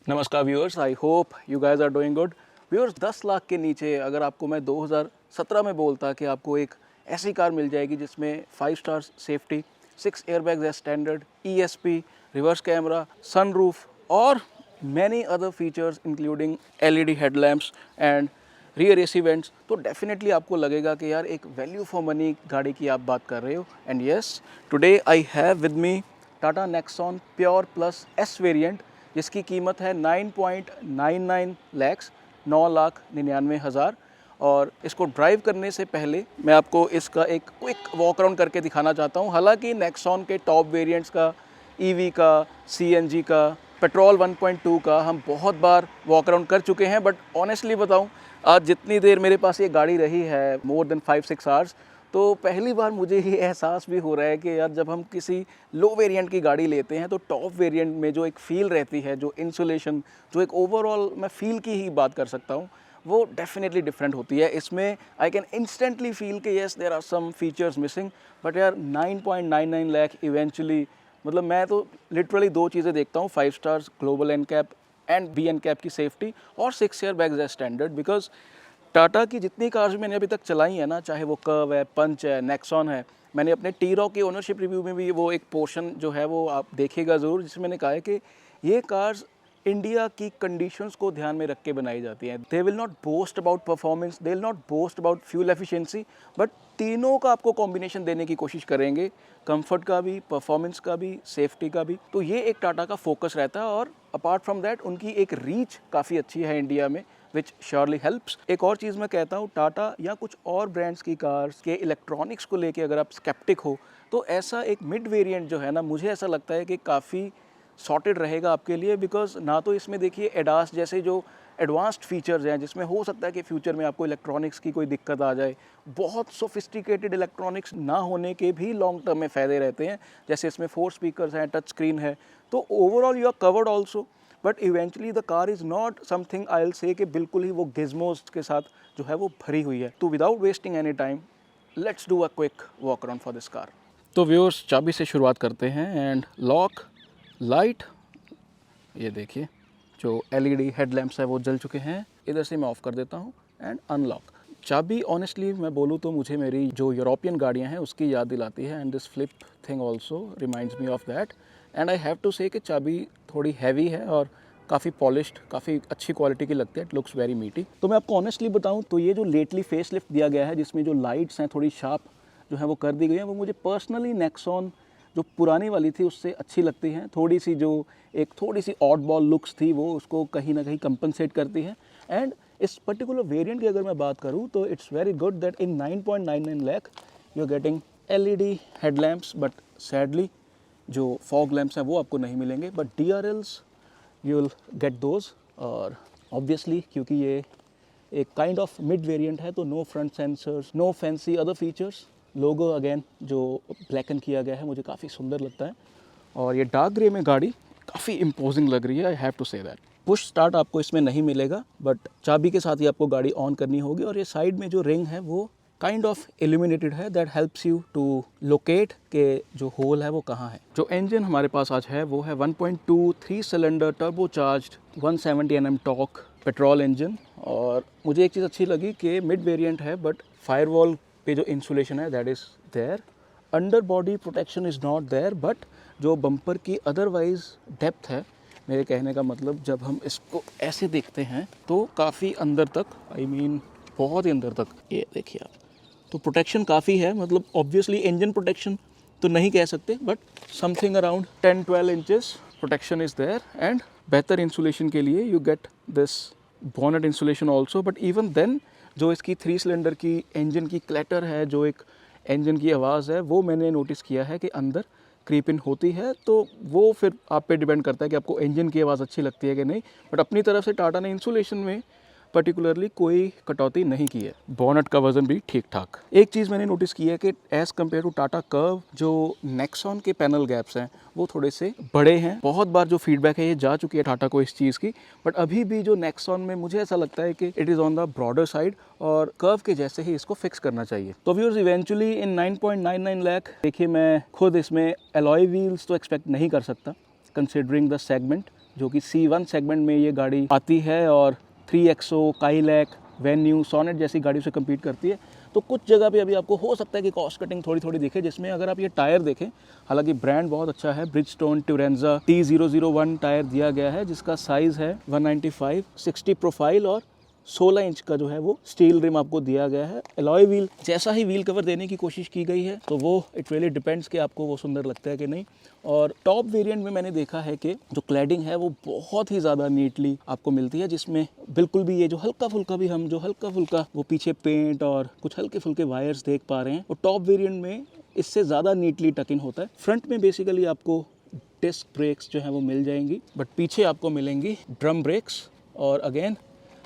नमस्कार viewers, I hope you guys are doing good. Viewers, 10 lakh के नीचे अगर आपको मैं 2017 में बोलता कि आपको एक ऐसी कार मिल जाएगी जिसमें 5 stars safety, 6 airbags as standard, ESP, reverse camera, sunroof और many other features including LED headlamps and rear AC vents, तो डेफिनेटली आपको लगेगा कि यार एक वैल्यू फॉर मनी गाड़ी की आप बात कर रहे हो। And yes, today I have with me Tata Nexon pure plus S variant, जिसकी कीमत है 9.99 लैक्स, 9,99,000। और इसको ड्राइव करने से पहले मैं आपको इसका एक क्विक वॉक अराउंड करके दिखाना चाहता हूँ। हालांकि नेक्सॉन के टॉप वेरिएंट्स का, EV का, CNG का, पेट्रोल 1.2 का हम बहुत बार वॉक अराउंड कर चुके हैं, बट ऑनेस्टली बताऊँ, आज जितनी देर मेरे पास ये गाड़ी रही है, मोर देन 5-6 आवर्स, तो पहली बार मुझे ये एहसास भी हो रहा है कि यार जब हम किसी लो वेरिएंट की गाड़ी लेते हैं तो टॉप वेरिएंट में जो एक फ़ील रहती है, जो इंसुलेशन, जो एक ओवरऑल मैं फ़ील की ही बात कर सकता हूँ, वो डेफिनेटली डिफरेंट होती है। इसमें आई कैन इंस्टेंटली फील कि yes there are some features missing, but यार 9.99 लाख इवेंचुअली, मतलब मैं तो लिटरली दो चीज़ें देखता हूँ, 5 stars global NCAP and B NCAP की सेफ्टी और 6 airbags as standard. Because Tata की जितनी कार्स मैंने अभी तक चलाई है ना, चाहे वो कर्व है, पंच है, नेक्सॉन है, मैंने अपने टी-रॉक के ओनरशिप रिव्यू में भी वो एक पोर्शन जो है वो आप देखिएगा ज़रूर, जिसमें मैंने कहा है कि ये कार्स इंडिया की कंडीशंस को ध्यान में रख के बनाई जाती हैं। They will not boast about performance, they will not boast about fuel efficiency, but तीनों का आपको कॉम्बिनेशन देने की कोशिश करेंगे, कंफर्ट का भी, परफॉर्मेंस का भी, सेफ्टी का भी। तो ये एक टाटा का फोकस रहता है। और अपार्ट फ्रॉम दैट उनकी एक रीच काफ़ी अच्छी है इंडिया में, विच श्योरली हेल्प्स। एक और चीज़ मैं कहता हूँ, टाटा या कुछ और ब्रांड्स की कार्स के इलेक्ट्रॉनिक्स को लेके अगर आप स्केप्टिक हो, तो ऐसा एक मिड वेरिएंट जो है ना, मुझे ऐसा लगता है कि काफ़ी सॉर्टेड रहेगा आपके लिए। बिकॉज ना तो इसमें देखिए एडास जैसे जो एडवांस्ड फीचर्स हैं, जिसमें हो सकता है कि फ्यूचर में आपको इलेक्ट्रॉनिक्स की कोई दिक्कत आ जाए, बहुत सोफिस्टिकेटेड इलेक्ट्रॉनिक्स ना होने के भी लॉन्ग टर्म में फ़ायदे रहते हैं। जैसे इसमें 4 स्पीकर्स हैं, टच स्क्रीन है, तो overall you are covered also. But eventually the car is not something I will say कि बिल्कुल ही वो गिज़मोस के साथ जो है वो भरी हुई है। तो without wasting any time, let's do a quick walk around for this car. तो व्यूअर्स, चाबी से शुरुआत करते हैं। एंड लॉक, लाइट, ये देखिए जो LED हेडलैम्प्स है वो जल चुके हैं। इधर से मैं ऑफ़ कर देता हूँ एंड अनलॉक। चाबी ऑनेस्टली मैं बोलूँ तो मुझे मेरी जो यूरोपियन गाड़ियाँ हैं उसकी याद दिलाती है, and this flip thing also reminds me of that. And I have to say कि चाबी थोड़ी हैवी है और काफ़ी पॉलिश्ड, काफ़ी अच्छी क्वालिटी की लगती है। इट लुक्स वेरी मीटी। तो मैं आपको ऑनेस्टली बताऊँ तो ये जो लेटली फेस लिफ्ट दिया गया है, जिसमें जो लाइट्स हैं थोड़ी शार्प जो है वो कर दी गई हैं, वो मुझे पर्सनली नेक्सॉन जो पुरानी वाली थी उससे अच्छी लगती हैं। थोड़ी सी ऑड बॉल लुक्स थी, वो उसको कहीं ना कहीं कंपनसेट करती है। एंड इस पर्टिकुलर वेरिएंट की अगर मैं बात करूँ तो it's very good that in 9.99 lakh you are getting LED headlamps, but sadly जो फॉग लैम्प्स हैं वो आपको नहीं मिलेंगे, but DRLs you will get those. और ऑब्वियसली क्योंकि ये एक काइंड ऑफ मिड वेरिएंट है, तो no front sensors, no fancy other features. Logo again जो ब्लैकन किया गया है मुझे काफ़ी सुंदर लगता है, और ये डार्क ग्रे में गाड़ी काफ़ी इम्पोजिंग लग रही है, I have to say that. Push start आपको इसमें नहीं मिलेगा, बट चाबी के साथ ही आपको गाड़ी ऑन करनी होगी। और ये साइड में जो रिंग है वो काइंड ऑफ इल्यूमिनेटेड है, that helps you to locate के जो होल है वो कहाँ है। जो इंजन हमारे पास आज है वो है 1.2 3 cylinder turbocharged 170 Nm torque petrol engine. और मुझे एक चीज़ अच्छी लगी कि मिड वेरिएंट है, बट फायरवॉल पे जो इंसुलेशन है that is there. Under body protection is not there, but जो बम्पर की अदरवाइज डेप्थ है, मेरे कहने का मतलब जब हम इसको ऐसे देखते हैं तो काफ़ी अंदर तक, आई मीन बहुत ही अंदर तक, ये देखिए आप, तो प्रोटेक्शन काफ़ी है। मतलब ऑब्वियसली इंजन प्रोटेक्शन तो नहीं कह सकते, but something around 10-12 inches protection is there. And बेहतर इंसुलेशन के लिए you get this bonnet insulation also. But even then जो इसकी 3 सिलेंडर की इंजन की क्लैटर है, जो एक इंजन की आवाज़ है, वो मैंने नोटिस किया है कि अंदर क्रीप इन होती है। तो वो फिर आप पे डिपेंड करता है कि आपको इंजन की आवाज़ अच्छी लगती है कि नहीं। बट अपनी तरफ से टाटा ने इंसुलेशन में पर्टिकुलरली कोई कटौती नहीं की है। बॉनेट का वजन भी ठीक ठाक। एक चीज़ मैंने नोटिस की है कि as compared to Tata Curvv, जो नेक्सॉन के पैनल गैप्स हैं वो थोड़े से बड़े हैं। बहुत बार जो फीडबैक है ये जा चुकी है टाटा को इस चीज़ की, बट अभी भी जो नेक्सॉन में मुझे ऐसा लगता है कि it is on the broader side, और कर्व के जैसे ही इसको फिक्स करना चाहिए। तो व्यूअर्स, इवेंचुअली इन 9.99 लाख, देखिए मैं खुद इसमें एलॉय व्हील्स तो एक्सपेक्ट नहीं कर सकता कंसिडरिंग द सेगमेंट, जो कि C1 सेगमेंट में ये गाड़ी आती है और 3XO, काइलैक, वेन्यू, सोनेट जैसी गाड़ियों से कम्पीट करती है। तो कुछ जगह पे अभी आपको हो सकता है कि कॉस्ट कटिंग थोड़ी थोड़ी दिखे, जिसमें अगर आप ये टायर देखें, हालांकि ब्रांड बहुत अच्छा है, ब्रिजस्टोन ट्यूरेंजा T001 टायर दिया गया है, जिसका साइज़ है 195, 60 प्रोफाइल और 16 इंच का जो है वो स्टील रिम आपको दिया गया है। एलॉय व्हील जैसा ही व्हील कवर देने की कोशिश की गई है, तो वो इट रियली डिपेंड्स कि आपको वो सुंदर लगता है कि नहीं। और टॉप वेरिएंट में मैंने देखा है कि जो क्लैडिंग है वो बहुत ही ज़्यादा नीटली आपको मिलती है, जिसमें बिल्कुल भी ये जो हल्का फुल्का वो पीछे पेंट और कुछ हल्के फुल्के वायर्स देख पा रहे हैं, वो टॉप वेरिएंट में इससे ज़्यादा नीटली टक इन होता है। फ्रंट में बेसिकली आपको डिस्क ब्रेक्स जो है वो मिल जाएंगी, बट पीछे आपको मिलेंगी ड्रम ब्रेक्स। और अगेन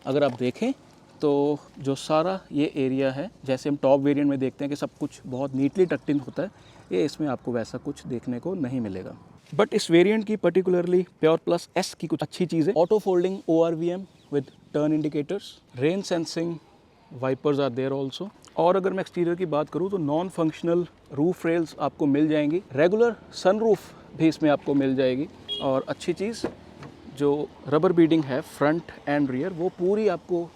अगर आप देखें तो जो सारा ये एरिया है, जैसे हम टॉप वेरिएंट में देखते हैं कि सब कुछ बहुत नीटली टक्ड इन होता है, ये इसमें आपको वैसा कुछ देखने को नहीं मिलेगा। बट इस वेरिएंट की पर्टिकुलरली प्योर प्लस एस की कुछ अच्छी चीज़ें, auto folding ORVM with turn indicators, rain sensing wipers are there also. और अगर मैं एक्सटीरियर की बात करूँ तो नॉन फंक्शनल रूफ रेल्स आपको मिल जाएंगी, रेगुलर सनरूफ भी इसमें आपको मिल जाएगी। और अच्छी चीज़ जो रबर बीडिंग है फ्रंट एंड रियर, वो पूरी आपको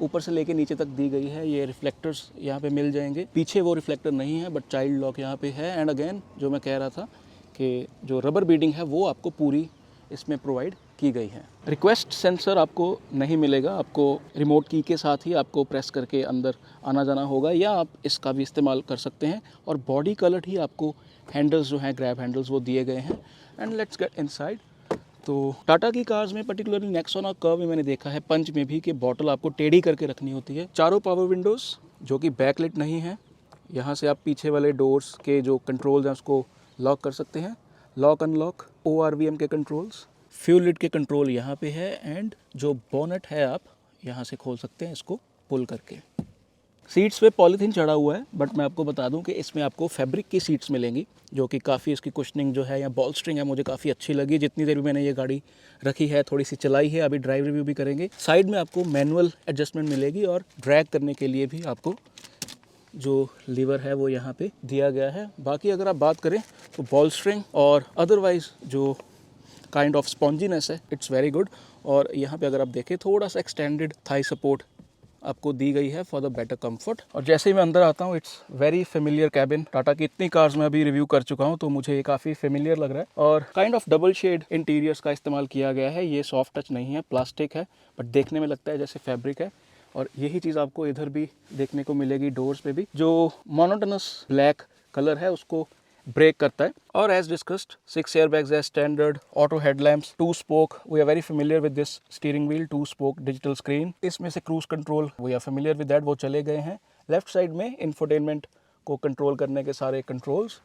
ऊपर से लेके नीचे तक दी गई है। ये रिफ्लेक्टर्स यहाँ पे मिल जाएंगे, पीछे वो रिफ्लेक्टर नहीं है बट चाइल्ड लॉक यहाँ पे है। एंड अगेन जो मैं कह रहा था कि जो रबर बीडिंग है वो आपको पूरी इसमें प्रोवाइड की गई है। रिक्वेस्ट सेंसर आपको नहीं मिलेगा, आपको रिमोट की के साथ ही आपको प्रेस करके अंदर आना जाना होगा, या आप इसका भी इस्तेमाल कर सकते हैं। और बॉडी कलर ही आपको हैंडल्स जो हैं, ग्रैब हैंडल्स, वो दिए गए हैं। And let's get inside. तो टाटा की कार्स में पर्टिकुलरली नेक्सॉन और कर्व में मैंने देखा है, पंच में भी, कि बॉटल आपको टेढ़ी करके रखनी होती है। चारों पावर विंडोज़ जो कि बैकलिट नहीं है, यहाँ से आप पीछे वाले डोर्स के जो कंट्रोल्स हैं उसको लॉक कर सकते हैं, लॉक अनलॉक, ORVM के कंट्रोल्स, फ्यूल लिड के कंट्रोल यहाँ पे है। एंड जो बोनट है आप यहाँ से खोल सकते हैं इसको पुल करके। सीट्स पे पॉलीथीन चढ़ा हुआ है, बट मैं आपको बता दूं कि इसमें आपको फैब्रिक की सीट्स मिलेंगी, जो कि काफ़ी इसकी कुशनिंग जो है या बॉलस्ट्रिंग है मुझे काफ़ी अच्छी लगी। जितनी देर भी मैंने ये गाड़ी रखी है, थोड़ी सी चलाई है, अभी ड्राइव रिव्यू भी करेंगे। साइड में आपको मैनुअल एडजस्टमेंट मिलेगी और ड्रैग करने के लिए भी आपको जो लीवर है वो यहाँ पे दिया गया है। बाकी अगर आप बात करें तो बॉलस्ट्रिंग और अदरवाइज जो काइंड ऑफ स्पॉन्जीनेस है, इट्स वेरी गुड। और यहाँ पे अगर आप देखें थोड़ा सा एक्सटेंडेड थाई सपोर्ट आपको दी गई है फॉर द बेटर कंफर्ट। और जैसे ही मैं अंदर आता हूँ, it's very familiar cabin. Tata की इतनी कार्स में अभी रिव्यू कर चुका हूँ तो मुझे ये काफ़ी फेमिलियर लग रहा है। और kind of double shade interiors का इस्तेमाल किया गया है। ये सॉफ्ट टच नहीं है, प्लास्टिक है, बट देखने में लगता है जैसे फैब्रिक है। और यही चीज़ आपको इधर भी देखने को मिलेगी, डोर्स पे भी। जो मोनोटोनस ब्लैक कलर है उसको ब्रेक करता है। और एज डिस्कस्ड 6 एयरबैग्स है, standard auto headlamps, 2 spoke, we are very familiar with this steering wheel, 2 spoke digital screen. इसमें से cruise control, we are familiar with that, वो चले गए हैं। लेफ्ट साइड में इंफोटेनमेंट को कंट्रोल करने के सारे कंट्रोल्स।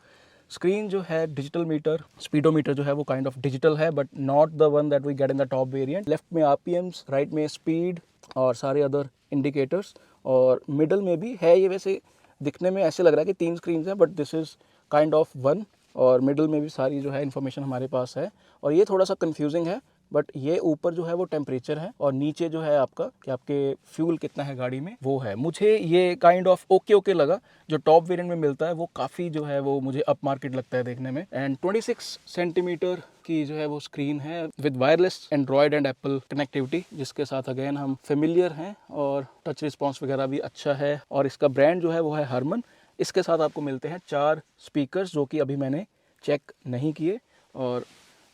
स्क्रीन जो है डिजिटल मीटर, स्पीडोमीटर जो है वो काइंड ऑफ डिजिटल है, but not the one that we get in the top variant. Left में RPMs, राइट में स्पीड और सारे अदर इंडिकेटर्स। और मिडल में भी है, ये वैसे दिखने में ऐसे लग रहा है कि 3 स्क्रीन है, but this is kind of 1। और मिडल में भी सारी जो है इन्फॉर्मेशन हमारे पास है। और ये थोड़ा सा कंफ्यूजिंग है, बट ये ऊपर जो है वो टेम्परेचर है और नीचे जो है आपका कि आपके फ्यूल कितना है गाड़ी में वो है। मुझे ये काइंड ऑफ ओके लगा। जो टॉप वेरिएंट में मिलता है वो काफ़ी जो है वो मुझे अप मार्केट लगता है देखने में। एंड 26 सेंटीमीटर की जो है वो स्क्रीन है with wireless Android and Apple connectivity, जिसके साथ अगेन हम फेमिलियर हैं। और टच रिस्पॉन्स वगैरह भी अच्छा है। और इसका ब्रांड जो है वो है हरमन। इसके साथ आपको मिलते हैं 4 स्पीकर्स, जो कि अभी मैंने चेक नहीं किए। और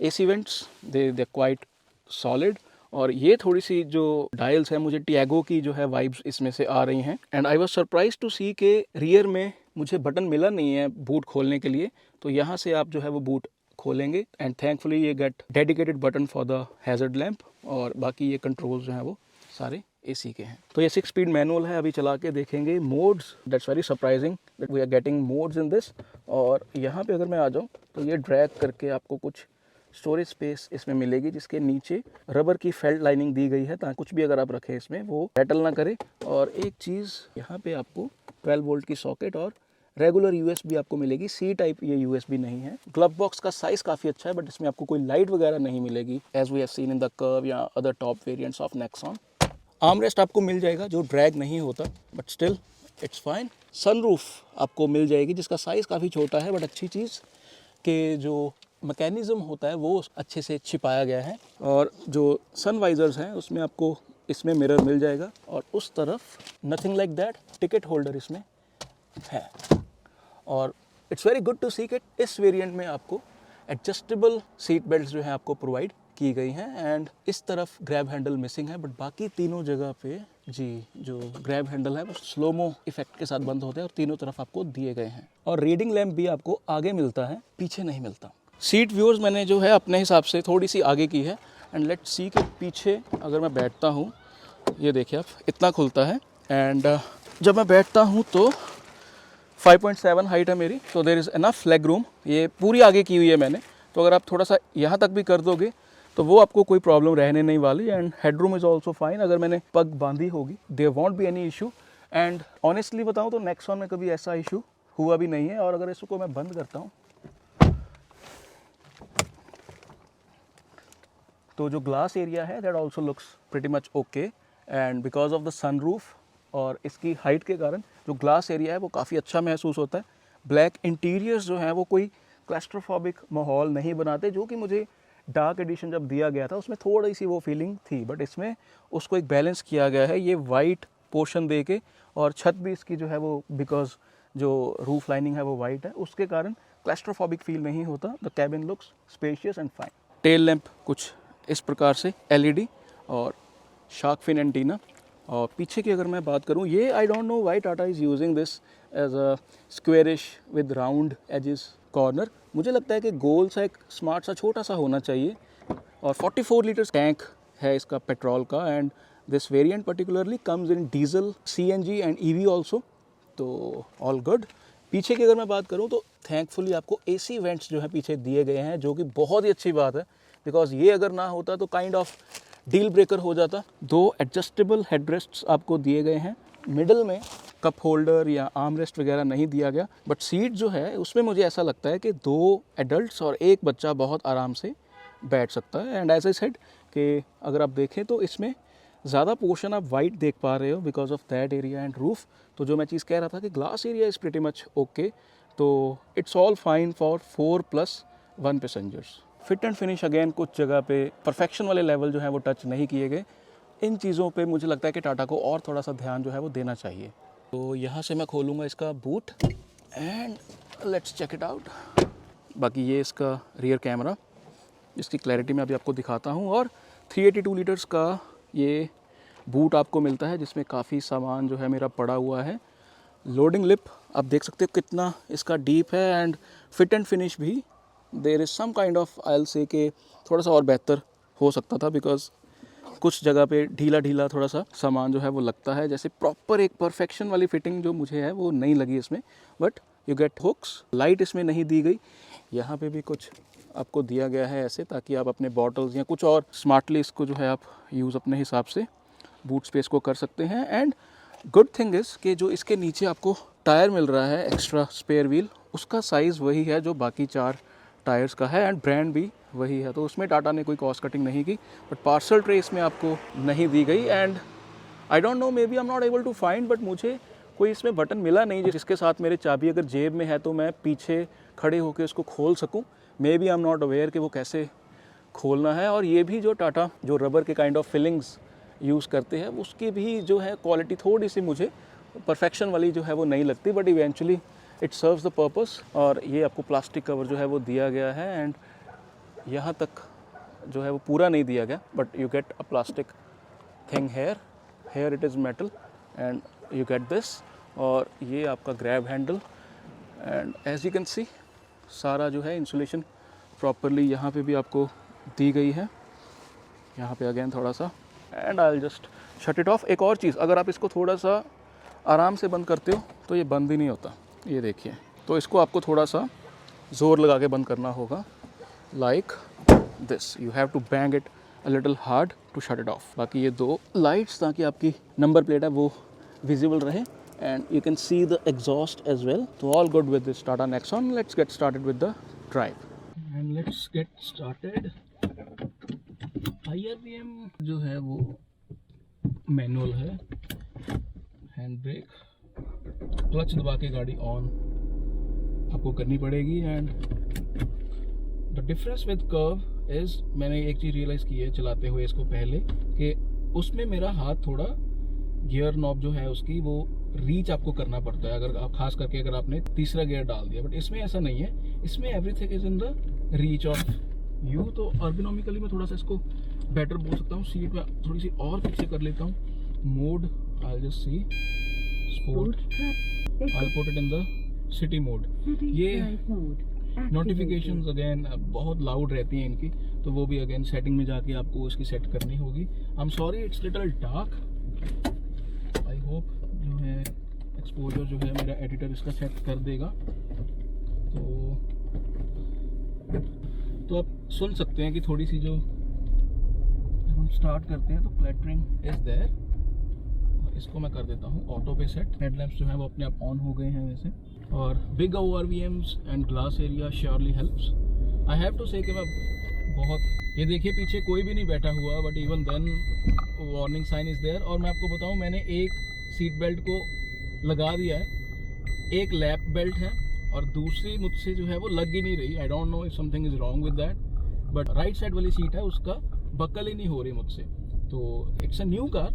AC वेंट्स दे क्वाइट सॉलिड। और ये थोड़ी सी जो डायल्स है, मुझे टियागो की जो है वाइब्स इसमें से आ रही हैं। And I was surprise to see के रियर में मुझे बटन मिला नहीं है बूट खोलने के लिए, तो यहाँ से आप जो है वो बूट खोलेंगे। एंड थैंकफुली ये get dedicated button for the hazard lamp. और बाकी ये कंट्रोल्स जो हैं वो सारे AC के हैं। तो ये 6 स्पीड मैनुअल है, अभी चला के देखेंगे modes. That's very surprising that we are getting modes in this. और यहाँ पे अगर मैं आ जाऊँ तो ये ड्रैग करके आपको कुछ स्टोरेज स्पेस इसमें मिलेगी, जिसके नीचे रबर की फेल्ट लाइनिंग दी गई है ताकि कुछ भी अगर आप रखें इसमें वो बैटल ना करे। और एक चीज़ यहाँ पे आपको 12 वोल्ट की सॉकेट और रेगुलर USB आपको मिलेगी। C टाइप ये USB नहीं है। ग्लव बॉक्स का साइज़ काफ़ी अच्छा है, बट इसमें आपको कोई लाइट वगैरह नहीं मिलेगी as we have seen in the Curvv या other top variants of Nexon. Armrest आपको मिल जाएगा जो ड्रैग नहीं होता, but still it's fine. Sunroof आपको मिल जाएगी जिसका साइज़ काफ़ी छोटा है, बट अच्छी चीज़ कि जो मैकेनिज़्म होता है वो अच्छे से छिपाया गया है। और जो सन वाइजर्स हैं उसमें आपको इसमें मिरर मिल जाएगा, और उस तरफ nothing like that, ticket holder इसमें है। और इट्स वेरी गुड टू सी कि इस वेरिएंट में आपको एडजस्टेबल सीट बेल्ट जो है आपको प्रोवाइड की गई हैं। एंड इस तरफ ग्रैब हैंडल मिसिंग है, बट बाकी तीनों जगह पे जी जो ग्रैब हैंडल है वो स्लोमो इफेक्ट के साथ बंद होते हैं, और तीनों तरफ आपको दिए गए हैं। और रीडिंग लैम्प भी आपको आगे मिलता है, पीछे नहीं मिलता। सीट व्यूअर्स मैंने जो है अपने हिसाब से थोड़ी सी आगे की है। एंड लेट्स सी कि पीछे अगर मैं बैठता हूँ, ये देखिए आप, इतना खुलता है। एंड जब मैं बैठता हूँ तो 5.7 हाइट है मेरी, तो there is enough leg room. ये पूरी आगे की हुई है मैंने, तो अगर आप थोड़ा सा यहाँ तक भी कर दोगे तो वो आपको कोई प्रॉब्लम रहने नहीं वाली। And head room is also fine, अगर मैंने पग बांधी होगी there won't be any issue. And honestly बताऊँ तो नेक्सॉन में कभी ऐसा इशू हुआ भी नहीं है। और अगर इसको मैं बंद करता हूँ तो जो ग्लास एरिया है that also looks pretty much okay. And because of the sunroof और इसकी हाइट के कारण जो ग्लास एरिया है वो काफ़ी अच्छा महसूस होता है। ब्लैक इंटीरियर्स जो हैं वो कोई क्लैस्ट्रोफोबिक माहौल नहीं बनाते, जो कि मुझे डार्क एडिशन जब दिया गया था उसमें थोड़ी सी वो फीलिंग थी, बट इसमें उसको एक बैलेंस किया गया है ये वाइट पोर्शन दे के। और छत भी इसकी जो है वो, बिकॉज जो रूफ लाइनिंग है वो वाइट है, उसके कारण क्लैस्ट्रोफोबिक फील नहीं होता। The cabin looks spacious and fine. Tail lamp कुछ इस प्रकार से LED और शार्क फिन एंटीना। और पीछे की अगर मैं बात करूं, ये I don't know why Tata is using this as a squarish with round edges corner. मुझे लगता है कि गोल सा एक स्मार्ट सा छोटा सा होना चाहिए। और 44 लीटर्स टैंक है इसका पेट्रोल का। And this variant particularly comes in diesel, CNG and EV also, तो ऑल गुड। पीछे की अगर मैं बात करूं तो थैंकफुली आपको AC वेंट्स जो है पीछे दिए गए हैं, जो कि बहुत ही अच्छी बात है, बिकॉज ये अगर ना होता तो काइंड ऑफ डील ब्रेकर हो जाता। 2 एडजस्टेबल हेडरेस्ट्स आपको दिए गए हैं। मिडल में कप होल्डर या आर्म रेस्ट वगैरह नहीं दिया गया, बट सीट जो है उसमें मुझे ऐसा लगता है कि 2 एडल्ट्स और 1 बच्चा बहुत आराम से बैठ सकता है। एंड एज आई सेड कि अगर आप देखें तो इसमें ज़्यादा पोर्शन आप वाइट देख पा रहे हो because of that area and roof. तो जो मैं चीज़ कह रहा था कि glass area is pretty much okay, तो it's all fine for 4+1 passengers. Fit and finish again कुछ जगह पे परफेक्शन वाले लेवल जो है वो टच नहीं किए गए। इन चीज़ों पे मुझे लगता है कि टाटा को और थोड़ा सा ध्यान जो है वो देना चाहिए। तो यहाँ से मैं खोलूँगा इसका boot and let's check it out. बाकी ये इसका रियर कैमरा, इसकी क्लैरिटी मैं अभी आपको दिखाता हूँ। और 382 लीटर्स का ये बूट आपको मिलता है, जिसमें काफ़ी सामान जो है मेरा पड़ा हुआ है। लोडिंग लिप आप देख सकते हो कितना इसका डीप है। एंड फिट एंड फिनिश भी there is some kind of, I will say कि थोड़ा सा और बेहतर हो सकता था, बिकॉज कुछ जगह पे ढीला ढीला थोड़ा सा सामान जो है वो लगता है। जैसे प्रॉपर एक परफेक्शन वाली फिटिंग जो मुझे है वो नहीं लगी इसमें। But you get hooks, light इसमें नहीं दी गई। यहाँ पे भी कुछ आपको दिया गया है ऐसे, ताकि आप अपने बॉटल्स या कुछ और स्मार्टली इसको जो है आप यूज़ अपने हिसाब से बूट स्पेस को कर सकते हैं। एंड गुड थिंग इज़ कि जो इसके नीचे आपको टायर मिल रहा है एक्स्ट्रा स्पेयर व्हील, उसका साइज़ वही है जो बाकी 4 टायर्स का है। एंड ब्रांड भी वही है, तो उसमें टाटा ने कोई कॉस्ट कटिंग नहीं की। बट पार्सल ट्रे इसमें आपको नहीं दी गई। And I don't know, maybe I am not able to find, but मुझे कोई इसमें बटन मिला नहीं जिसके साथ मेरे चाबी अगर जेब में है तो मैं पीछे खड़े होकर उसको खोल सकूं। Maybe I am not aware कि वो कैसे खोलना है। और ये भी जो टाटा जो रबर के काइंड ऑफ फिलिंग्स यूज़ करते हैं उसकी भी जो है क्वालिटी थोड़ी सी मुझे परफेक्शन वाली जो है वो नहीं लगती, but eventually it serves the purpose. और ये आपको प्लास्टिक कवर जो है वो दिया गया है। एंड यहाँ तक जो है वो पूरा नहीं दिया गया, but you get a plastic thing here it is metal and you get this. और ये आपका grab handle. And as you can see सारा जो है इंसुलेशन प्रॉपरली यहाँ पे भी आपको दी गई है। यहाँ पे अगेन थोड़ा सा, and I will just shut it of. एक और चीज़, अगर आप इसको थोड़ा सा आराम से बंद करते हो तो ये बंद ही नहीं होता, ये देखिए। तो इसको आपको थोड़ा सा ज़ोर लगा के बंद करना होगा, like this. You have to bang it a little hard to shut it off. बाकी ये 2 लाइट्स, ताकि आपकी नंबर प्लेट है वो विजिबल रहे। And you can see the exhaust as well. तो all good with this Tata Nexon. Let's get started with the drive and let's get started. IRPM जो है वो मैनुअल है। हैंड ब्रेक, क्लच दबा के गाड़ी ऑन आपको करनी पड़ेगी। And the difference with curve is, मैंने एक चीज़ रियलाइज़ की है चलाते हुए इसको पहले, कि उसमें मेरा हाथ थोड़ा गियर नॉब जो है उसकी वो रीच आपको करना पड़ता है, अगर आप खास करके अगर आपने तीसरा गियर डाल दिया। बट इसमें ऐसा नहीं है, इसमें everything is in the reach of you. तो अर्गोनॉमिकली मैं थोड़ा सा इसको बेटर बोल सकता हूँ। सीट में थोड़ी सी और पीछे कर लेता हूँ। Mode I just see sport, I put it in the city mode. ये नोटिफिकेशंस अगेन बहुत लाउड रहती हैं इनकी, तो वो भी अगेन सेटिंग में जाके आपको इसकी सेट करनी होगी। I am sorry it's little dark, I hope जो है एक्सपोजर जो है मेरा एडिटर इसका सेट कर देगा। तो आप सुन सकते हैं कि थोड़ी सी जो जब हम स्टार्ट करते हैं तो क्लैटरिंग इज देयर। इसको मैं कर देता हूँ ऑटो पे सेट। हेडलैम्प्स जो है वो अपने आप ऑन हो गए हैं वैसे। और big ORVMs and glass area surely helps. I have to say कि मैं बहुत, ये देखिए पीछे कोई भी नहीं बैठा हुआ, but even then warning sign is there. और मैं आपको बताऊं, मैंने एक सीट बेल्ट को लगा दिया है, एक लैप बेल्ट है और दूसरी मुझसे जो है वो लग ही नहीं रही। आई don't know if something is wrong with that, but right side वाली सीट है उसका बकल ही नहीं हो रही मुझसे। तो इट्स अ न्यू कार,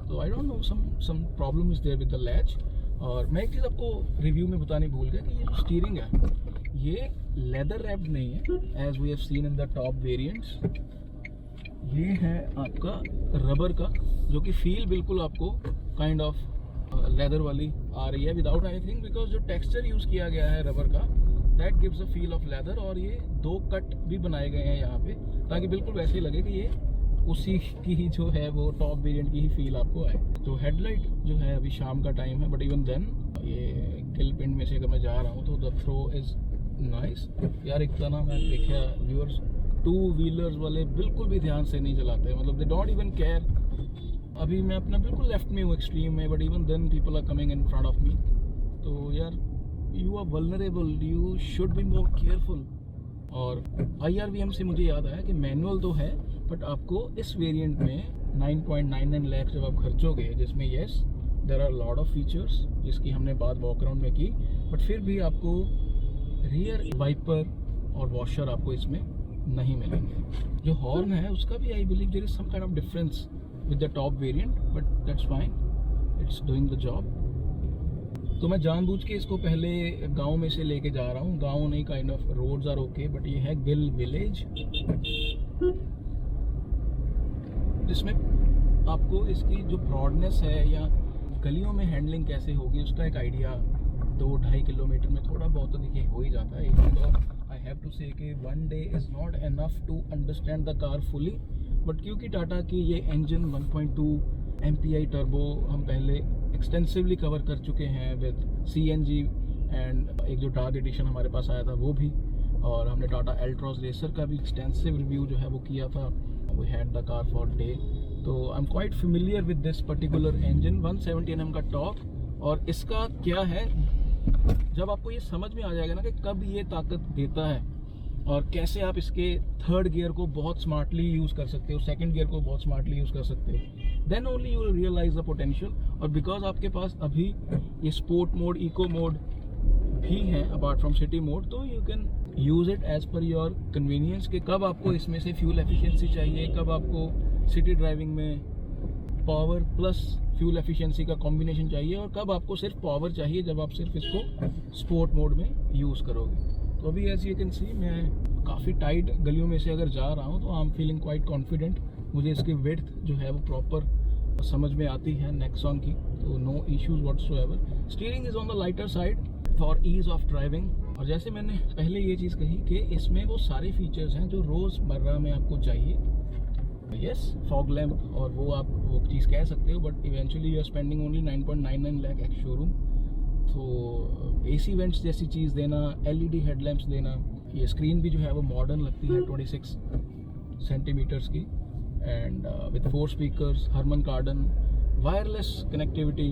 तो I don't know some problem is there with the latch. और मैं एक चीज़ आपको रिव्यू में बताने भूल गया कि ये जो स्टीयरिंग है ये लेदर रैप्ड नहीं है as we have seen in the top variants. ये है आपका रबर का, जो कि फील बिल्कुल आपको काइंड ऑफ लेदर वाली आ रही है विदाउट एनीथिंग, बिकॉज जो टेक्सचर यूज़ किया गया है रबर का that gives a feel of leather. और ये 2 कट भी बनाए गए हैं यहाँ पे, ताकि बिल्कुल वैसे ही लगे कि ये उसी की ही जो है वो टॉप वेरिएंट की ही फील आपको आए। तो हेडलाइट जो है अभी शाम का टाइम है, बट इवन देन ये किल पिंड में से अगर मैं जा रहा हूँ तो द थ्रो इज नाइस। यार एक ना मैं देखा व्यूअर्स, 2 व्हीलर्स वाले बिल्कुल भी ध्यान से नहीं चलाते, मतलब दे डोंट इवन केयर। अभी मैं अपना बिल्कुल लेफ्ट में हूँ एक्सट्रीम में, but even then people are coming in front of me. तो यार you are vulnerable, you should be more careful. और IRVM से मुझे याद आया कि मैनुअल तो है, बट आपको इस वेरिएंट में 9.99 लाख जब आप खर्चोगे, जिसमें yes there are lot of features जिसकी हमने बात वॉकअराउंड में की, बट फिर भी आपको रियर वाइपर और वॉशर आपको इसमें नहीं मिलेंगे। जो हॉर्न है उसका भी I believe there is some kind of difference with the top variant, but that's fine, it's doing the job. तो मैं जानबूझ के इसको पहले गांव में से लेके जा रहा हूँ। गांव नहीं, kind of roads are okay, but ये है गिल विलेज, जिसमें आपको इसकी जो ब्रॉडनेस है या गलियों में हैंडलिंग कैसे होगी उसका एक आइडिया 2-2.5 किलोमीटर में थोड़ा बहुत तो देखिए हो ही जाता है। तो आई हैव टू से कि 1 day is not enough to understand the car fully, but क्योंकि टाटा की ये इंजन 1.2 MPI टर्बो हम पहले एक्सटेंसिवली कवर कर चुके हैं विद CNG, एंड एक जो डार्क एडिशन हमारे पास आया था वो भी, और हमने टाटा एल्ट्रॉस रेसर का भी एक्सटेंसिव रिव्यू जो है वो किया था। We had the car for day, तो I am quite familiar with this particular engine. 170 Nm का टॉर्क, और इसका क्या है, जब आपको ये समझ में आ जाएगा ना कि कब ये ताकत देता है और कैसे आप इसके थर्ड गियर को बहुत स्मार्टली यूज़ कर सकते हो, सेकंड गियर को बहुत स्मार्टली यूज़ कर सकते हो, then only you will realize the potential. और बिकॉज आपके पास अभी ये स्पोर्ट मोड, इको मोड भी हैं अपार्ट फ्रॉम सिटी मोड, तो you can use it as per your convenience कि कब आपको इसमें से फ्यूल एफिशिएंसी चाहिए, कब आपको सिटी ड्राइविंग में पावर प्लस फ्यूल एफिशिएंसी का कॉम्बिनेशन चाहिए, और कब आपको सिर्फ पावर चाहिए जब आप सिर्फ इसको स्पोर्ट मोड में यूज़ करोगे। तो अभी एज यू कैन सी मैं काफ़ी टाइट गलियों में से अगर जा रहा हूँ तो I am feeling quite confident. मुझे इसकी विड्थ जो है वो प्रॉपर समझ में आती है नेक्सॉन की, तो no issues whatsoever. Steering is on the lighter side for ease of driving. और जैसे मैंने पहले ये चीज़ कही कि इसमें वो सारे फीचर्स हैं जो रोज़मर्रा में आपको चाहिए। यस, फॉग लैम्प, और वो आप वो चीज़ कह सकते हो, but eventually you are spending only 9.99 lakh ex showroom. तो AC वेंट्स जैसी चीज़ देना, LED हेडलैम्प्स देना, ये स्क्रीन भी जो है वो मॉडर्न लगती है 26 सेंटीमीटर्स की, एंड विद 4 स्पीकर्स, हरमन कार्डन, वायरलेस कनेक्टिविटी,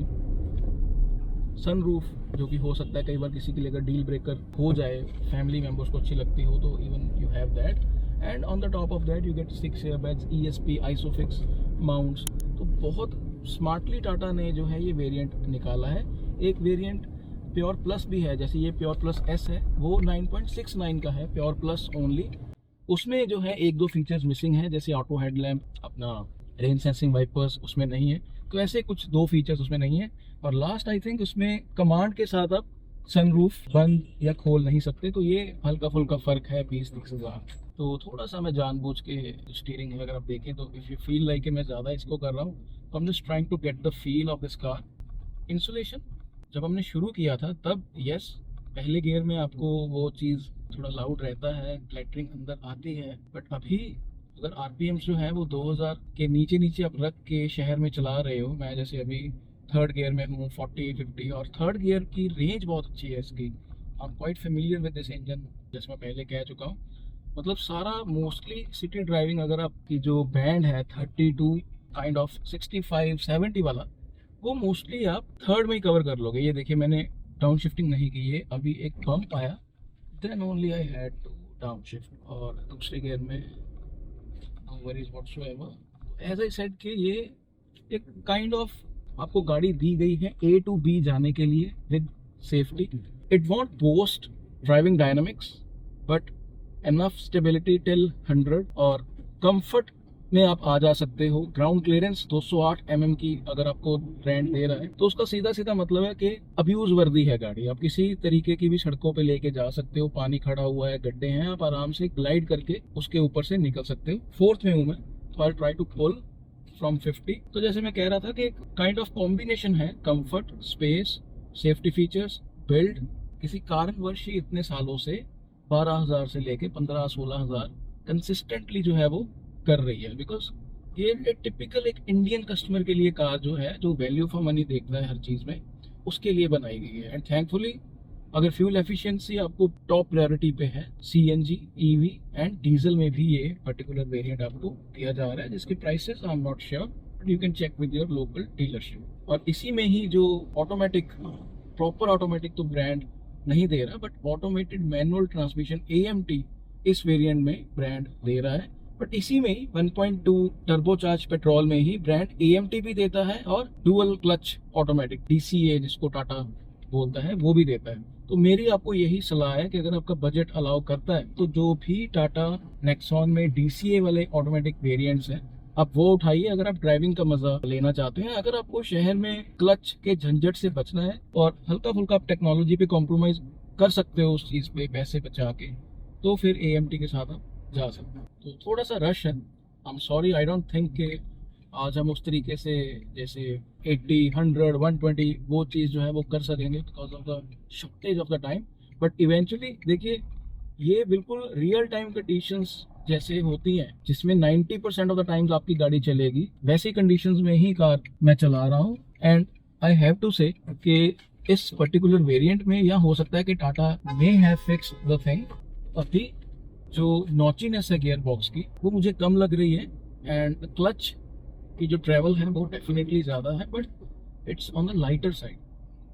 सनरूफ जो कि हो सकता है कई बार किसी के लिए अगर डील ब्रेकर हो जाए, फैमिली मेम्बर्स को अच्छी लगती हो, तो even you have that. And on the top of that you get 6 airbags, ESP, isofix mounts. तो बहुत स्मार्टली टाटा ने जो है ये वेरिएंट निकाला है। एक वेरिएंट प्योर प्लस भी है, जैसे ये प्योर प्लस एस है, वो 9.69 का है, प्योर प्लस ओनली। उसमें जो है एक दो फीचर्स मिसिंग है, जैसे ऑटो हेडलैम्प, अपना रेन सेंसिंग वाइपर्स उसमें नहीं है, तो ऐसे कुछ दो फीचर्स उसमें नहीं है। और लास्ट आई थिंक उसमें कमांड के साथ आप सनरूफ बंद या खोल नहीं सकते, तो ये हल्का फुल्का फ़र्क है 20-30 हज़ार। तो थोड़ा सा मैं जानबूझ के स्टीयरिंग है, अगर आप देखें तो इफ़ यू फील लाइक कि मैं ज़्यादा इसको कर रहा हूँ, तो I am just trying to get the feel of this car. Insulation जब हमने शुरू किया था तब यस, पहले गियर में आपको वो चीज़ थोड़ा लाउड रहता है, क्लैटरिंग अंदर आती है, बट अभी अगर आरपीएम्स जो है वो 2000 के नीचे नीचे आप रख के शहर में चला रहे हो, मैं जैसे अभी थर्ड गियर में हूँ 40-50, और थर्ड गियर की रेंज बहुत अच्छी है इसकी। आई am quite familiar with this engine, जैसे मैं पहले कह चुका हूँ। मतलब सारा मोस्टली सिटी ड्राइविंग, अगर आपकी जो बैंड है 32 काइंड ऑफ 65-70 वाला, वो मोस्टली आप थर्ड में ही कवर कर लोगे। ये देखिए मैंने डाउन शिफ्टिंग नहीं की है, अभी एक बम्प आया, then only I had to down shift, और दूसरे गियर में no worries whatsoever. As I said कि ये एक काइंड ऑफ आपको गाड़ी दी गई है ए टू बी जाने के लिए with safety. It won't boast driving dynamics but enough stability till 100, और कंफर्ट में आप आ जा सकते हो। ग्राउंड क्लियरेंस 208 mm की अगर आपको ब्रांड दे रहा है, तो उसका सीधा सीधा मतलब है कि अब्यूज वर्दी है गाड़ी, आप किसी तरीके की भी सड़कों पे लेके जा सकते हो। पानी खड़ा हुआ है, गड्ढे हैं, आप आराम से ग्लाइड करके उसके ऊपर से निकल सकते हो। फोर्थ में हूँ मैं, तो I try to pull from 50। तो जैसे मैं कह रहा था कि एक काइंड ऑफ कॉम्बिनेशन है, comfort, space, safety features, build. किसी कारणवश ही इतने सालों से 12,000 से लेके 15-16,000 कंसिस्टेंटली जो है वो कर रही है, बिकॉज ये एक टिपिकल एक इंडियन कस्टमर के लिए कार जो है, जो वैल्यू फॉर मनी देखता है हर चीज़ में, उसके लिए बनाई गई है। एंड थैंकफुली अगर फ्यूल एफिशिएंसी आपको टॉप प्रायोरिटी पे है, सीएनजी, ईवी एंड डीजल में भी ये पर्टिकुलर वेरिएंट आपको दिया जा रहा है, जिसके prices I am not sure, but you can check with your local dealership. और इसी में ही जो ऑटोमेटिक, प्रॉपर ऑटोमेटिक तो ब्रांड नहीं दे रहा, but automated manual transmission AMT इस वेरिएंट में ब्रांड दे रहा है। बट इसी में ही 1.2 टर्बोचार्ज पेट्रोल में ही ब्रांड AMT भी देता है, और डुअल क्लच ऑटोमेटिक DCA जिसको टाटा बोलता है वो भी देता है। तो मेरी आपको यही सलाह है कि अगर आपका बजट अलाउ करता है, तो जो भी टाटा नेक्सॉन में DCA वाले ऑटोमेटिक वेरिएंट्स हैं, आप वो उठाइए अगर आप ड्राइविंग का मजा लेना चाहते हैं। अगर आपको शहर में क्लच के झंझट से बचना है और हल्का फुल्का आप टेक्नोलॉजी पे कॉम्प्रोमाइज कर सकते हो उस चीज़ पे पैसे बचा के, तो फिर AMT के साथ आप जा सकते हैं। तो थोड़ा सा रश है, I am sorry, I don't think कि आज हम उस तरीके से जैसे 80, 100, 120 वो चीज़ जो है वो कर सकेंगे because of the shortage of the time. But eventually देखिए, ये बिल्कुल रियल टाइम कंडीशंस जैसे होती हैं, जिसमें 90% ऑफ द टाइम्स आपकी गाड़ी चलेगी, वैसी कंडीशंस में ही कार मैं चला रहा हूँ। And I have to say कि इस पर्टिकुलर वेरिएंट में यह हो सकता है कि Tata may have fixed the thing, अभी जो नॉचीनेस है गियर बॉक्स की वो मुझे कम लग रही है, एंड क्लच की जो ट्रैवल है वो डेफिनेटली ज़्यादा है, but it's on the lighter side.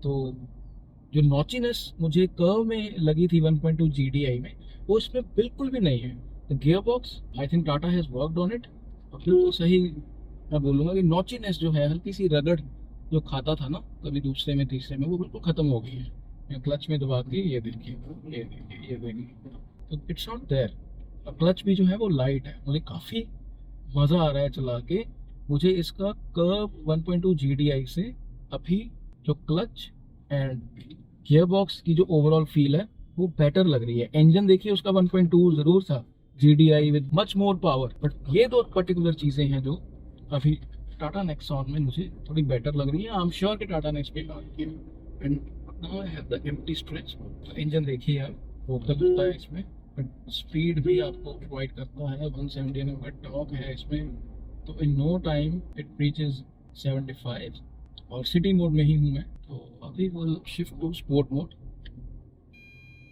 तो जो नॉचीनेस मुझे कर्व में लगी थी 1.2 GDI में, वो इसमें बिल्कुल भी नहीं है। The gear box, I think Tata has worked on it. और फिर तो सही मैं बोलूँगा कि नॉचीनेस जो है, हल्की सी रगड़ जो खाता था ना कभी दूसरे में तीसरे में, वो बिल्कुल ख़त्म हो गई है। क्लच में दबा के ये देखिए, ये देखिए, ये देखिए, तो इट्स नॉट देयर। क्लच भी जो है वो लाइट है, मुझे काफ़ी मज़ा आ रहा है चला के। मुझे इसका कर्व 1.2 GDI से अभी जो क्लच एंड गियर बॉक्स की जो ओवरऑल फील है वो बेटर लग रही है। इंजन देखिए उसका 1.2 ज़रूर था GDI with much more power, but ये दो पर्टिकुलर चीज़ें हैं जो अभी टाटा नेक्सॉन में मुझे थोड़ी बेटर लग रही है। आई एम श्योर कि टाटा नेक्स्ट पे and now I have the empty stretch. Engine देखिए आप, वो करता है इसमें, बट स्पीड भी आपको प्रोवाइड करता है। 170 Nm का टॉर्क है इसमें, तो in no time it reaches 75। और सिटी मोड में ही हूँ मैं, तो अभी वो shift to sport mode.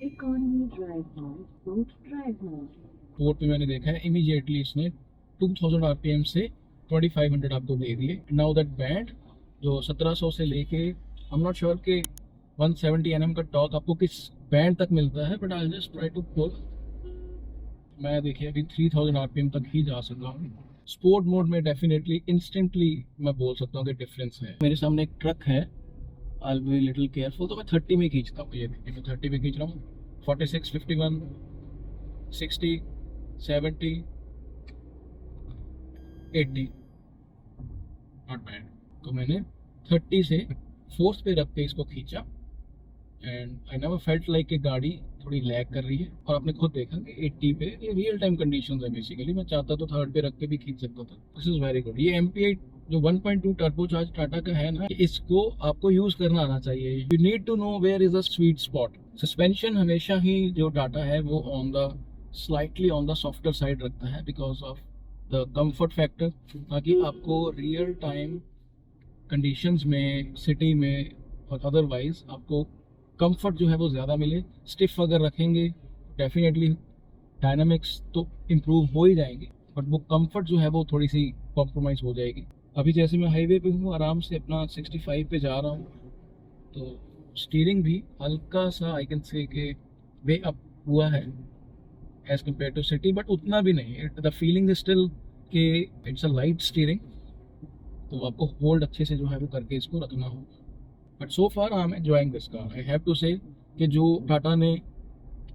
Economy drive mode, sport drive mode. Sport में मैंने देखा है इमीडिएटली इसने 2000 RPM से 2500 आपको दे दिए। नाउ दैट बैंड जो 1700 से लेके आई एम नॉट श्योर कि 170 Nm का टॉर्क आपको किस बैंड तक मिलता है, but I just try to pull. मैं देखिए अभी 3000 RPM तक ही जा सकता हूँ। स्पोर्ट मोड में डेफिनेटली इंस्टेंटली मैं बोल सकता हूँ कि डिफरेंस है। मेरे सामने एक ट्रक है, I will be little careful, तो मैं 30 में खींचता हूँ। ये देखिए मैं 30 में खींच रहा हूँ, 46, 51, 60, 70, 80, नॉट बैड। तो मैंने 30 से 4th पे रख के इसको खींचा and I never felt like कि गाड़ी थोड़ी लैग कर रही है। और आपने खुद देखा कि 80 पे ये रियल टाइम कंडीशंस है बेसिकली। मैं चाहता तो 3rd पे रख के भी खींच सकता था। This is very good. ये MPI जो 1.2 टर्बो चार्ज टाटा का है ना, इसको आपको यूज करना आना चाहिए। You need to know where is a sweet spot. Suspension हमेशा ही जो टाटा है वो on the slightly on the softer side रखता है because of the comfort factor, ताकि आपको रियल टाइम कंडीशंस में, सिटी में और अदरवाइज आपको कंफर्ट जो है वो ज़्यादा मिले। स्टिफ अगर रखेंगे डेफिनेटली डायनामिक्स तो इम्प्रूव हो ही जाएंगे, बट वो कंफर्ट जो है वो थोड़ी सी कॉम्प्रोमाइज़ हो जाएगी। अभी जैसे मैं हाईवे पे हूँ, आराम से अपना 65 पे जा रहा हूँ, तो स्टीयरिंग भी हल्का सा आई कैन से के वे अप हुआ है as compared to city, but उतना भी नहीं। द फीलिंग इज स्टिल कि इट्स अ लाइट स्टीयरिंग, तो आपको होल्ड अच्छे से जो है वो करके इसको रखना होगा। But so far I am enjoying this car. I have to say कि जो टाटा ने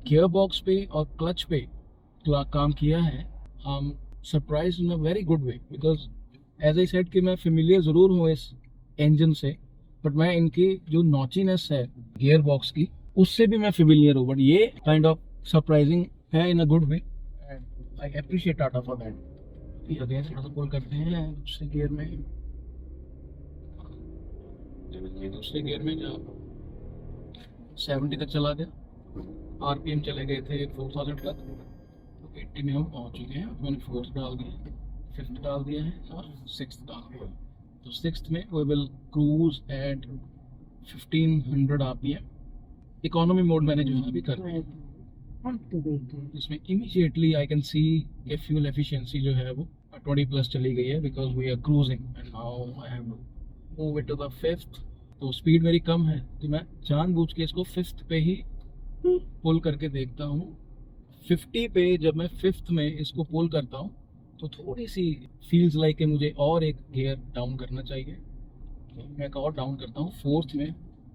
गियर बॉक्स पे और क्लच पे काम किया है, I am surprise in a very good way because as I said कि मैं फेमिलियर ज़रूर हूँ इस इंजन से, बट मैं इनकी जो नॉचीनेस है गियर बॉक्स की उससे भी मैं फेमिलियर हूँ। बट ये काइंड ऑफ सरप्राइजिंग है in a good way and I appreciate Tata for that. Again थोड़ा सा पुल करते हैं दूसरे गियर में। दूसरे गियर में जब 70 तक चला गया, RPM चले गए थे 4000 तक, तो 80 में हम पहुंच चुके हैं। मैंने 4th डाल दिया, 5th डाल दिया है और 6th डाल दिया। तो 6th में we will cruise at 1500 RPM। Economy mode मैंने जो है अभी कर दिया, Activated. इसमें इमीडिएटली आई कैन सी कि फ्यूल एफिशिएंसी जो है वो 20+ चली गई है because we are cruising and now I have move it to the 5th। तो स्पीड मेरी कम है, तो मैं जानबूझ के इसको 5th पे ही पुल करके देखता हूँ। 50 पे जब मैं 5th में इसको पुल करता हूँ तो थोड़ी सी फील्स लाइक कि मुझे और एक गियर डाउन करना चाहिए। तो मैं एक और डाउन करता हूँ 4th में।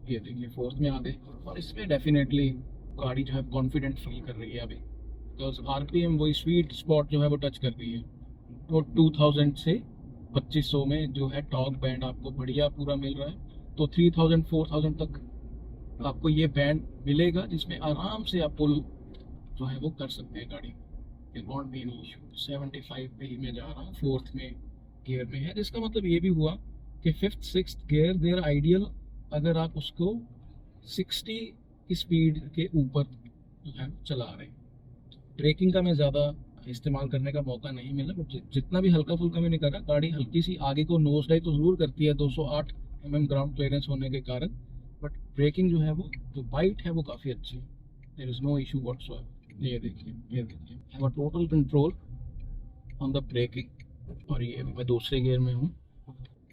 ये देखिए 4th में आ गए और इसमें डेफिनेटली गाड़ी जो है कॉन्फिडेंट फील कर रही है अभी, बिकॉज RPM वही स्वीट स्पॉट जो है वो टच कर रही है। तो 2000 से 2500 में जो है टॉर्क बैंड आपको बढ़िया पूरा मिल रहा है। तो 3000 4000 तक आपको ये बैंड मिलेगा जिसमें आराम से आप पुल जो है वो कर सकते हैं गाड़ी। It won't be any issue. 75 पे ही मैं जा रहा हूँ, 4th में गियर में है, जिसका मतलब ये भी हुआ कि 5th 6th गियर देर आइडियल अगर आप उसको 60 की स्पीड के ऊपर जो है चला रहे हैं। ब्रेकिंग का मैं ज़्यादा इस्तेमाल करने का मौका नहीं मिला, बट जितना भी हल्का फुल्का मैंने करा, गाड़ी हल्की सी आगे को नोज डाइव तो ज़रूर करती है 208 mm ग्राउंड क्लियरेंस होने के कारण, बट ब्रेकिंग जो है वो जो बाइट है वो काफ़ी अच्छी है। There is no issue whatsoever. ये देखिए have a total control on the braking. और ये मैं दूसरे गियर में हूँ।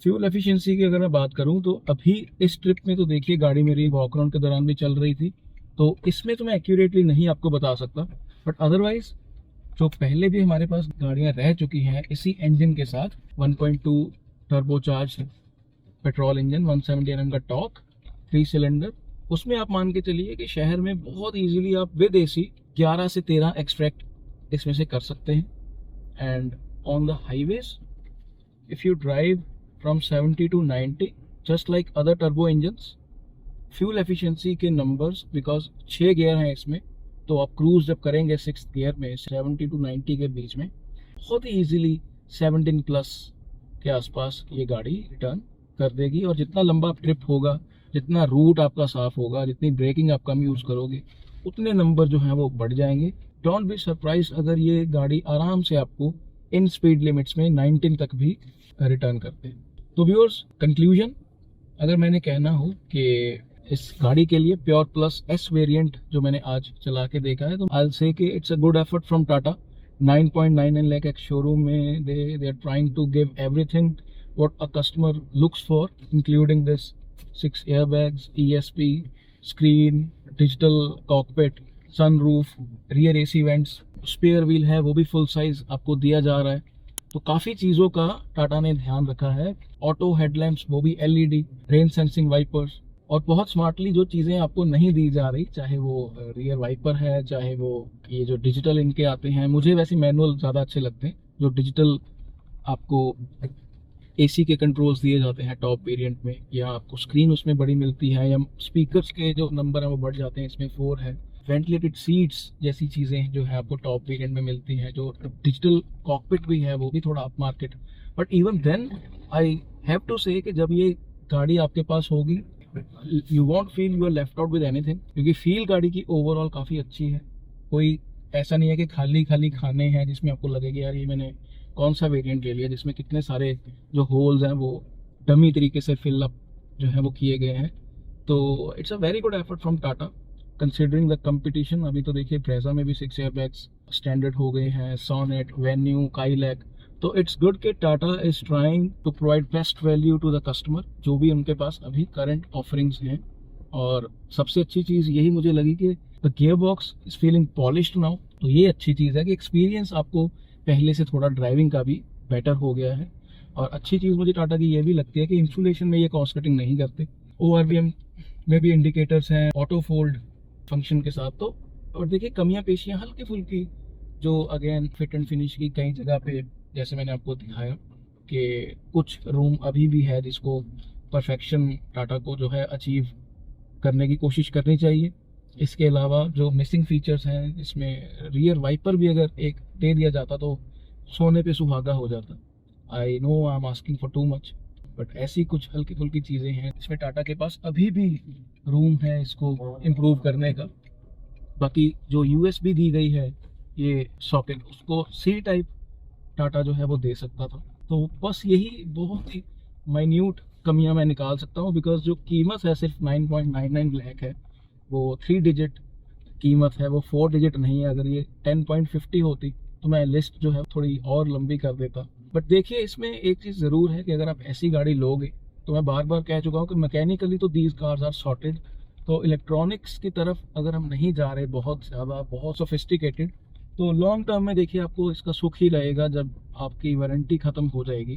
फ्यूल एफिशिएंसी की अगर मैं बात करूँ तो अभी इस ट्रिप में तो देखिए गाड़ी मेरी वॉक अराउंड के दौरान भी चल रही थी, तो इसमें तो मैं एक्यूरेटली नहीं आपको बता सकता, बट अदरवाइज जो पहले भी हमारे पास गाड़ियाँ रह चुकी हैं इसी इंजन के साथ 1.2 turbo charge petrol engine, 170 Nm का टॉर्क, 3 सिलेंडर, उसमें आप मान के चलिए कि शहर में बहुत इजीली आप विद AC 11 से 13 एक्सट्रैक्ट इसमें से कर सकते हैं। And on the highways if you drive from 70 to 90 just like other turbo engines, fuel efficiency के नंबर्स बिकॉज 6 गियर हैं इसमें, तो आप क्रूज जब करेंगे 6th गियर में 70 to 90 के बीच में बहुत ही ईजिली 17+ के आसपास ये गाड़ी रिटर्न कर देगी। और जितना लंबा ट्रिप होगा, जितना रूट आपका साफ होगा, जितनी ब्रेकिंग आप कम यूज़ करोगे, उतने नंबर जो हैं वो बढ़ जाएंगे। डोंट बी सरप्राइज अगर ये गाड़ी आराम से आपको इन स्पीड लिमिट्स में 19 तक भी रिटर्न करते हैं। तो व्यूअर्स, कंक्लूजन अगर मैंने कहना हो कि इस गाड़ी के लिए प्योर प्लस S वेरिएंट जो मैंने आज चला के देखा है, तो आई विल से कि it's a good effort from Tata. 9.99 lakh एक शोरूम में they are trying to give everything what a customer looks for, including this 6 airbags, ESP, screen, digital cockpit, sunroof, rear AC vents, spare wheel है वो भी full size आपको दिया जा रहा है। तो काफ़ी चीज़ों का टाटा ने ध्यान रखा है। ऑटो हेडलैम्प्स वो भी LED, रेन सेंसिंग वाइपर्स, और बहुत स्मार्टली जो चीज़ें आपको नहीं दी जा रही, चाहे वो रियर वाइपर है, चाहे वो ये जो डिजिटल इनके आते हैं, मुझे वैसे मैनुअल ज़्यादा अच्छे लगते हैं। जो डिजिटल आपको एसी के कंट्रोल्स दिए जाते हैं टॉप वेरिएंट में, या आपको स्क्रीन उसमें बड़ी मिलती है, या स्पीकर्स के जो नंबर हैं वो बढ़ जाते हैं, इसमें 4 है। वेंटिलेटेड सीट्स जैसी चीज़ें जो है आपको टॉप वेरिएंट में मिलती हैं। जो डिजिटल कॉकपिट भी है वो भी थोड़ा up market, but even then I have to say कि जब ये गाड़ी आपके पास होगी, you won't feel you are left out with anything, क्योंकि फील गाड़ी की ओवरऑल काफ़ी अच्छी है। कोई ऐसा नहीं है कि खाली खाली खाने हैं जिसमें आपको लगेगा यार ये मैंने कौन सा वेरिएंट ले लिया, जिसमें कितने सारे जो होल्स हैं वो डमी तरीके से फिल अप जो है वो किए गए हैं। तो it's a very good effort from Tata considering the competition. अभी तो देखिए ब्रेजा में भी 6 एयरबैग्स स्टैंडर्ड हो गए हैं, सोनेट, वेन्यू, काइलैक। तो इट्स गुड कि Tata is trying to provide best value to the customer, जो भी उनके पास अभी करंट ऑफरिंग्स हैं। और सबसे अच्छी चीज़ यही मुझे लगी कि the gear box is feeling polished now. तो ये अच्छी चीज़ है कि एक्सपीरियंस आपको पहले से थोड़ा ड्राइविंग का भी बेटर हो गया है। और अच्छी चीज़ मुझे टाटा की ये भी लगती है कि इंसुलेशन में ये कॉस्ट कटिंग नहीं करते। ORVM में भी इंडिकेटर्स हैं ऑटो फोल्ड फंक्शन के साथ। तो और देखिए कमियां पेशियां हल्की फुल्की जो अगेन फिट एंड फिनिश की कई जगह पे, जैसे मैंने आपको दिखाया कि कुछ रूम अभी भी है जिसको परफेक्शन टाटा को जो है अचीव करने की कोशिश करनी चाहिए। इसके अलावा जो मिसिंग फीचर्स हैं, इसमें रियर वाइपर भी अगर एक दे दिया जाता तो सोने पे सुहागा हो जाता। I know I am asking for too much, but ऐसी कुछ हल्की फुल्की चीज़ें हैं इसमें टाटा के पास अभी भी रूम है इसको इम्प्रूव करने का। बाकी जो USB दी गई है ये सॉकेट, उसको C टाइप टाटा जो है वो दे सकता था। तो बस यही बहुत ही माइन्यूट कमियां मैं निकाल सकता हूँ, बिकॉज जो कीमत है सिर्फ 9.99 लाख है, वो 3 डिजिट कीमत है, वो 4 डिजिट नहीं है। अगर ये 10.50 होती तो मैं लिस्ट जो है थोड़ी और लंबी कर देता। बट देखिए इसमें एक चीज़ ज़रूर है कि अगर आप ऐसी गाड़ी लोगे, तो मैं बार बार कह चुका हूँ कि मैकेनिकली तो दीज कार्स आर सॉर्टेड। तो इलेक्ट्रॉनिक्स की तरफ अगर हम नहीं जा रहे बहुत ज़्यादा, बहुत सोफिस्टिकेटेड, तो लॉन्ग टर्म में देखिए आपको इसका सुख ही रहेगा जब आपकी वारंटी ख़त्म हो जाएगी।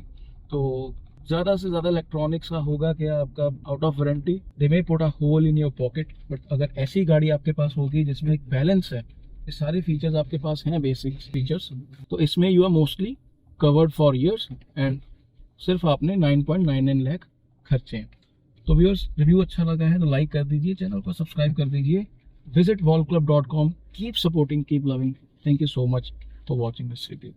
तो ज़्यादा से ज़्यादा इलेक्ट्रॉनिक्स का होगा कि आपका out of warranty they may put a hole in your pocket. But अगर ऐसी गाड़ी आपके पास होगी जिसमें एक बैलेंस है, ये सारे फीचर्स आपके पास हैं बेसिक फीचर्स, तो इसमें you are mostly covered for years and सिर्फ आपने 9.99 लाख खर्चे हैं। तो व्यूअर्स, रिव्यू अच्छा लगा है तो लाइक कर दीजिए, चैनल को सब्सक्राइब कर दीजिए। Visit volclub.com, keep supporting, keep loving. Thank you so much for watching this video.